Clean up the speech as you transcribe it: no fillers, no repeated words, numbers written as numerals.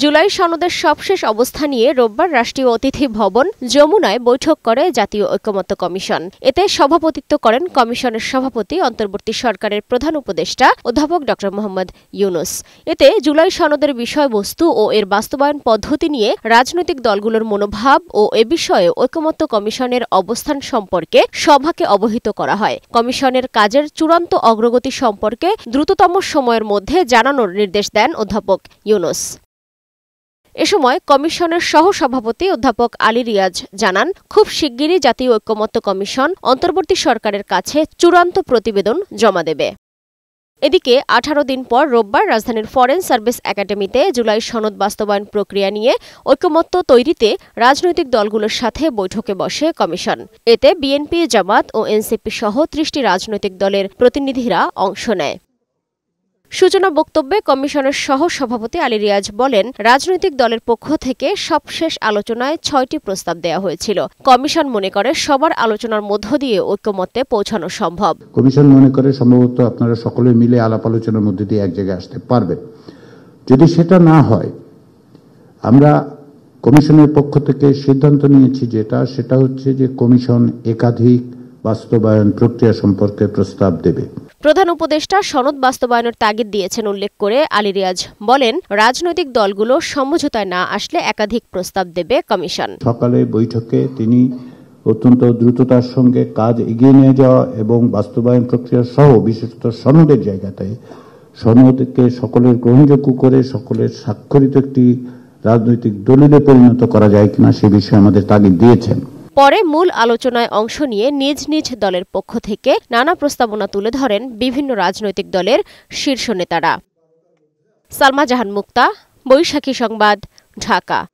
জুলাই সনদের সবশেষ অবস্থা নিয়ে রোববার রাষ্ট্রীয় অতিথি ভবন যমুনায় বৈঠক করে জাতীয় ঐকমত্য কমিশন। এতে সভাপতিত্ব করেন কমিশনের সভাপতি অন্তর্বর্তী সরকারের প্রধান উপদেষ্টা অধ্যাপক ড মোহাম্মদ ইউনুস। এতে জুলাই সনদের বিষয়বস্তু ও এর বাস্তবায়ন পদ্ধতি নিয়ে রাজনৈতিক দলগুলোর মনোভাব ও এ বিষয়ে ঐকমত্য কমিশনের অবস্থান সম্পর্কে সভাকে অবহিত করা হয়। কমিশনের কাজের চূড়ান্ত অগ্রগতি সম্পর্কে দ্রুততম সময়ের মধ্যে জানানোর নির্দেশ দেন অধ্যাপক ইউনুস। এ সময় কমিশনের সহসভাপতি অধ্যাপক আলী রিয়াজ জানান, খুব শিগগিরই জাতীয় ঐকমত্য কমিশন অন্তর্বর্তী সরকারের কাছে চূড়ান্ত প্রতিবেদন জমা দেবে। এদিকে ১৮ দিন পর রোববার রাজধানীর ফরেন সার্ভিস একাডেমিতে জুলাই সনদ বাস্তবায়ন প্রক্রিয়া নিয়ে ঐকমত্য তৈরিতে রাজনৈতিক দলগুলোর সাথে বৈঠকে বসে কমিশন। এতে বিএনপি, জামাত ও এনসিপি সহ ৩০টি রাজনৈতিক দলের প্রতিনিধিরা অংশ নেয়। সূচনা বক্তব্যে কমিশনের সহ-সভাপতি আলী রিয়াজ বলেন, রাজনৈতিক দলের পক্ষ থেকে সবশেষ আলোচনায় ৬টি প্রস্তাব দেওয়া হয়েছিল। কমিশন মনে করে সবার আলোচনার মধ্য দিয়ে ঐকমত্যে পৌঁছানো সম্ভব। কমিশন মনে করে সম্ভবত আপনারা সকলে মিলে আলাপ আলোচনার মধ্যে দিয়ে এক জায়গায় আসতে পারবেন। যদি সেটা না হয়, আমরা কমিশনের পক্ষ থেকে সিদ্ধান্ত নিয়েছি সেটা হচ্ছে যে কমিশন একাধিক বাস্তবায়ন প্রক্রিয়া সম্পর্কে প্রস্তাব দেবে। প্রধান উপদেষ্টা সনদ বাস্তবায়নের তাগিদ দিয়েছেন উল্লেখ করে আলী রিয়াজ বলেন, রাজনৈতিক দলগুলো সমঝোতায় না আসলে একাধিক প্রস্তাব দেবে কমিশন। সকালে বৈঠকে তিনি অত্যন্ত দ্রুততার সঙ্গে কাজ এগিয়ে নিয়ে যাওয়া এবং বাস্তবায়ন প্রক্রিয়া সহ বিশেষত সনদের জায়গাতে সনদকে সকলের গ্রহণযোগ্য করে সকলের স্বাক্ষরিত একটি রাজনৈতিক দলিলে পরিণত করা যায় কিনা সে বিষয়ে আমাদের তাগিদ দিয়েছেন। পরে মূল আলোচনায় অংশ নিয়ে নিজ নিজ দলের পক্ষ থেকে নানা প্রস্তাবনা তুলে ধরেন বিভিন্ন রাজনৈতিক দলের শীর্ষ নেতারা। সালমা জাহান মুক্তা, বৈশাখী সংবাদ, ঢাকা।